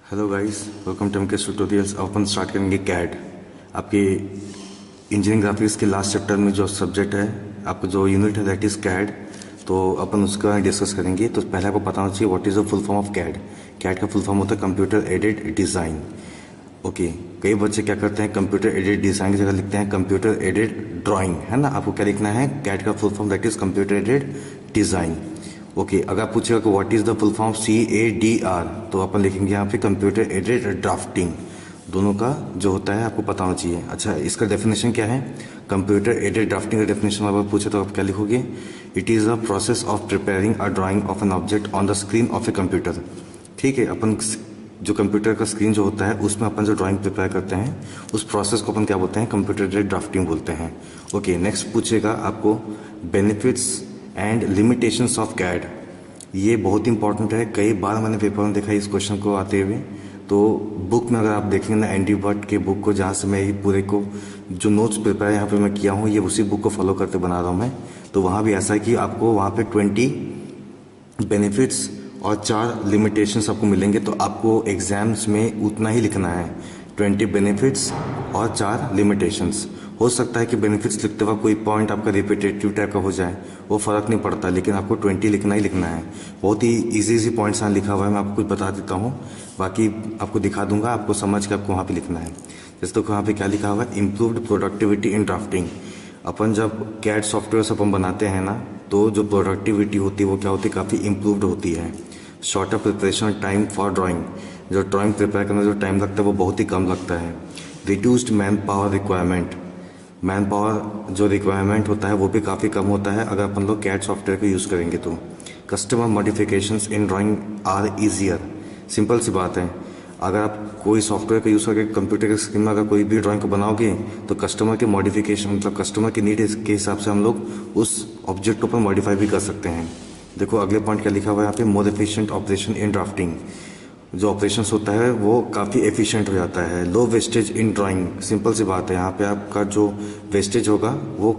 Hello guys, welcome to MK tutorials. अपन start करेंगे CAD. आपके इंजीनियरिंग ग्राफिक्स के लास्ट चैप्टर में जो सब्जेक्ट है, आपका जो यूनिट है दैट इज़ कैड। तो अपन उसका डिस्कस करेंगे। तो पहले आपको पता होना चाहिए what is the full form of CAD. CAD का फुल फॉर्म होता है कंप्यूटर एडेड डिज़ाइन। ओके, कई बच्चे क्या करते हैं, कंप्यूटर एडेड डिज़ाइन की जगह लिखते हैं कंप्यूटर एडेड ड्राइंग, है ना। आपको क्या लिखना है, कैड का full form that is computer aided design. Okay, अगर आप पूछेगा कि what is the full form CADR, तो अपन लिखेंगे यहाँ पे कंप्यूटर एडेड ड्राफ्टिंग। दोनों का जो होता है आपको पता होना चाहिए। अच्छा, इसका डेफिनेशन क्या है, कंप्यूटर एडेड ड्राफ्टिंग का डेफिनेशन अगर पूछे तो आप क्या लिखोगे, it is a process of preparing a drying of an object on the screen of a computer. ठीक है, अपन जो कंप्यूटर का स्क्रीन जो होता है उसमें अपन जो ड्राइंग प्रिपेयर करते हैं उस प्रोसेस को अपन क्या बोलते हैं, कंप्यूटर एडेड ड्राफ्टिंग बोलते हैं। ओके, नेक्स्ट पूछेगा आपको benefits and limitations of CAD. ये बहुत इंपॉर्टेंट है, कई बार मैंने पेपर में देखा इस क्वेश्चन को आते हुए। तो बुक में अगर आप देखेंगे ना, एंडी बट के बुक को, जहाँ से मैं ये पूरे को जो नोट्स प्रिपेयर यहाँ पे मैं किया हूँ, ये उसी बुक को फॉलो करते बना रहा हूँ मैं। तो वहाँ भी ऐसा है कि आपको वहाँ पे 20 बेनिफिट्स और 4 लिमिटेशंस आपको मिलेंगे। तो आपको एग्जाम्स में उतना ही लिखना है, 20 बेनिफिट्स और 4 लिमिटेशंस। हो सकता है कि बेनिफिट्स लिखते वक्त कोई पॉइंट आपका रिपीटेटिव टाइप का हो जाए, वो फ़र्क नहीं पड़ता, लेकिन आपको 20 लिखना ही लिखना है। बहुत ही इजी पॉइंट्स यहाँ लिखा हुआ है, मैं आपको कुछ बता देता हूँ, बाकी आपको दिखा दूंगा, आपको समझ के आपको वहाँ पे लिखना है। जैसे तो वहाँ पे क्या लिखा हुआ है, इम्प्रूव्ड प्रोडक्टिविटी इन ड्राफ्टिंग। अपन जब कैड सॉफ्टवेयर से अपन बनाते हैं ना, तो जो प्रोडक्टिविटी होती है वो क्या होती है, काफ़ी इम्प्रूव्ड होती है। Shorter preparation time for drawing, जो ड्राइंग प्रिपेयर करने में जो टाइम लगता है वो बहुत ही कम लगता है। Reduced man power requirement, man power जो रिक्वायरमेंट होता है वो भी काफ़ी कम होता है अगर अपन लोग कैड सॉफ्टवेयर को यूज़ करेंगे तो। Customer modifications in drawing are easier, simple सी बात है, अगर आप कोई सॉफ्टवेयर का यूज़ करके कंप्यूटर के स्क्रीन में अगर कोई भी ड्राइंग को बनाओगे तो कस्टमर के मॉडिफिकेशन, मतलब कस्टमर की नीड के हिसाब से हम लोग उस ऑब्जेक्ट को अपन मॉडिफाई भी कर सकते हैं। देखो अगले पॉइंट क्या लिखा हुआ है यहाँ पे, more efficient operation in drafting. जो ऑपरेशंस होता है वो काफ़ी एफिशिएंट हो जाता है। Low wastage in drawing, simple सी बात है, यहाँ पे आपका जो वेस्टेज होगा वो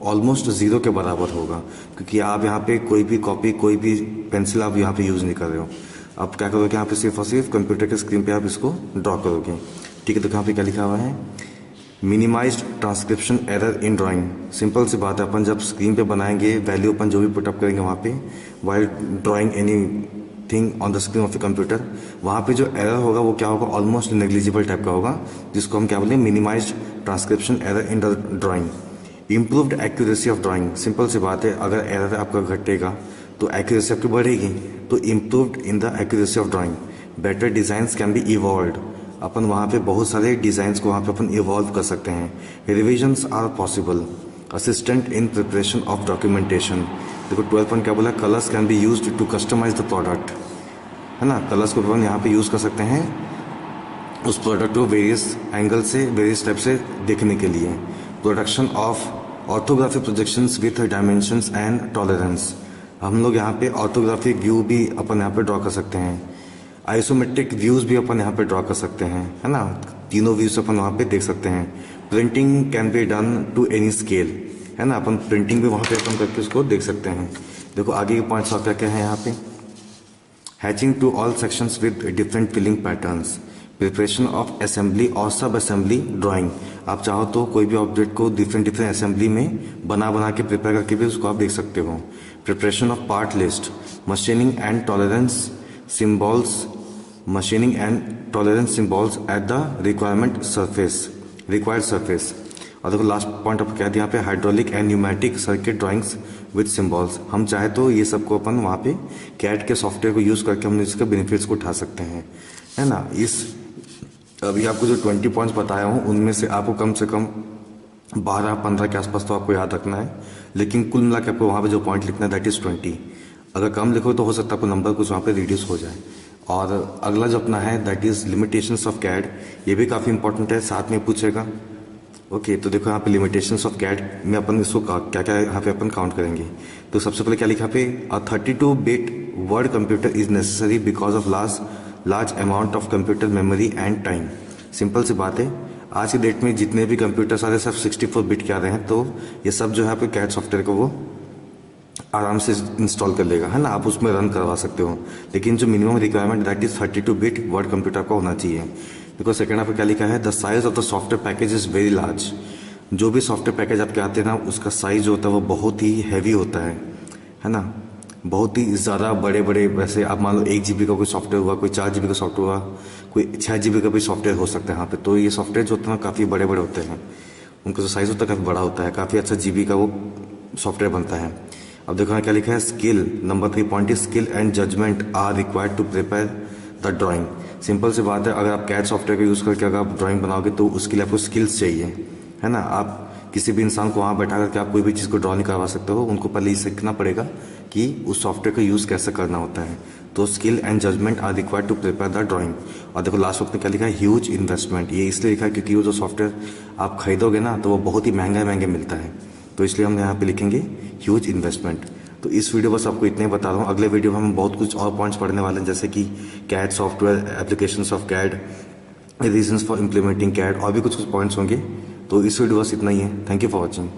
ऑलमोस्ट ज़ीरो के बराबर होगा, क्योंकि आप यहाँ पे कोई भी कॉपी, कोई भी पेंसिल आप यहाँ पे यूज़ नहीं कर रहे हो। आप क्या करोगे, यहाँ पे सिर्फ और सिर्फ कंप्यूटर के स्क्रीन पे आप इसको ड्रॉ करोगे। ठीक है, तो यहाँ पे क्या लिखा हुआ है, minimized transcription error in drawing. Simple सी बात है, अपन जब स्क्रीन पे बनाएंगे, वैल्यू अपन जो भी पुटअप करेंगे वहाँ पे, while drawing any thing on the screen of a computer, वहाँ पे जो एरर होगा वो क्या होगा, ऑलमोस्ट नेग्लिजिबल टाइप का होगा, जिसको हम क्या बोलेंगे, minimized transcription error in the drawing. Improved accuracy of drawing, simple सी बात है, अगर एरर आपका घटेगा तो एक्यूरेसी आपकी बढ़ेगी, तो improved in the accuracy of drawing. Better designs can be evolved, अपन वहाँ पे बहुत सारे डिजाइंस को वहाँ पे अपन इवॉल्व कर सकते हैं। Revisions are possible, assistant in preparation of documentation. देखो 12 पॉइंट क्या बोला, colours can be used to customise the product, है ना। कलर्स को अपन यहाँ पे यूज़ कर सकते हैं उस प्रोडक्ट को वेरियस एंगल से, वेरियस टाइप से देखने के लिए। Production of orthographic projections with dimensions and tolerance, हम लोग यहाँ पे ऑर्थोग्राफिक व्यू भी अपन यहाँ पे ड्रॉ कर सकते हैं। आइसोमेट्रिक व्यूज़ भी अपन यहाँ पे ड्रॉ कर सकते हैं, है ना, तीनों व्यूज़ अपन वहाँ पे देख सकते हैं। Printing can be done to any scale, है ना, अपन प्रिंटिंग भी वहाँ पे अपन करके उसको देख सकते हैं। देखो आगे के पॉइंट्स और क्या क्या है यहाँ पे, hatching to all sections with different filling patterns, preparation of assembly और सब असेंबली ड्राइंग। आप चाहो तो कोई भी ऑब्जेक्ट को डिफरेंट असेंबली में बना के प्रिपेयर करके भी उसको आप देख सकते हो। Preparation of part list, machining and tolerance symbols, machining and tolerance symbols at the requirement surface, required surface. और देखो लास्ट पॉइंट आपको क्या दिया यहाँ पे, hydraulic and pneumatic circuit drawings with symbols. हम चाहे तो ये सबको अपन वहाँ पे कैड के सॉफ्टवेयर को यूज़ करके हम इसके बेनिफिट्स को उठा सकते हैं, है ना। इस अभी आपको जो 20 पॉइंट्स बताया हूँ उनमें से आपको कम से कम 12-15 के आसपास तो आपको याद रखना है, लेकिन कुल मिला के आपको वहाँ पे जो पॉइंट लिखना है दैट इज़ 20। अगर कम लिखो तो हो सकता है आपको नंबर कुछ वहाँ पे रिड्यूस हो जाए। और अगला जो अपना है that is limitations of CAD, ये भी काफ़ी इंपॉर्टेंट है, साथ में पूछेगा। ओके, तो देखो यहाँ पे लिमिटेशंस ऑफ कैड में अपन इसको क्या क्या यहाँ पे अपन काउंट करेंगे। तो सबसे पहले क्या लिखा पे, 32 bit word computer is necessary because of large amount of computer memory and time. Simple सी बात है, आज की डेट में जितने भी कंप्यूटर सारे सब 64 बिट के आ रहे हैं, तो ये सब जो है आपके कैड सॉफ्टवेयर को वो आराम से इंस्टॉल कर लेगा, है ना, आप उसमें रन करवा सकते हो। लेकिन जो minimum requirement that is 32 bit word computer का होना चाहिए। बिकॉज सेकेंड आपका क्या लिखा है, the size of the software package is very large. जो भी सॉफ्टवेयर पैकेज आपके आते हैं ना, उसका साइज जो होता है वो बहुत ही हैवी होता है ना, बहुत ही ज़्यादा बड़े बड़े। वैसे आप मान लो 1 GB का कोई सॉफ्टवेयर हुआ, कोई 4 GB का सॉफ्टवेयर हुआ, कोई 6 GB का भी सॉफ्टवेयर हो सकता है यहाँ पे। तो ये सॉफ्टवेयर जो होते हैं ना काफ़ी बड़े बड़े होते हैं, उनका जो साइज़ होता है काफ़ी बड़ा होता है, काफ़ी अच्छा GB का वो सॉफ्टवेयर बनता है। अब देखो यहाँ क्या लिखा है, skill number 3 point is skill and judgement are required to prepare the drawing. Simple सी बात है, अगर आप कैड सॉफ्टवेयर का यूज़ करके अगर आप ड्राइंग बनाओगे तो उसके लिए आपको स्किल्स चाहिए, है ना। आप किसी भी इंसान को वहाँ बैठा करके आप कोई भी चीज़ को ड्रॉ नहीं करवा सकते हो, उनको पहले ये सीखना पड़ेगा कि उस सॉफ्टवेयर का यूज़ कैसे करना होता है। तो skill and judgement are required to prepare the drawing. और देखो लास्ट वक्त में क्या लिखा है, ह्यूज इन्वेस्टमेंट। ये इसलिए लिखा है क्योंकि वो जो सॉफ्टवेयर आप खरीदोगे ना तो वो बहुत ही महंगा महंगे मिलता है, तो इसलिए हम यहाँ पे लिखेंगे ह्यूज इन्वेस्टमेंट। तो इस वीडियो बस आपको इतने बता रहा हूँ। अगले वीडियो में हम बहुत कुछ और पॉइंट्स पढ़ने वाले हैं, जैसे कि CAD software, applications of CAD, reasons for implementing CAD, और भी कुछ कुछ पॉइंट्स होंगे। तो इस वीडियो बस इतना ही है। Thank you for watching.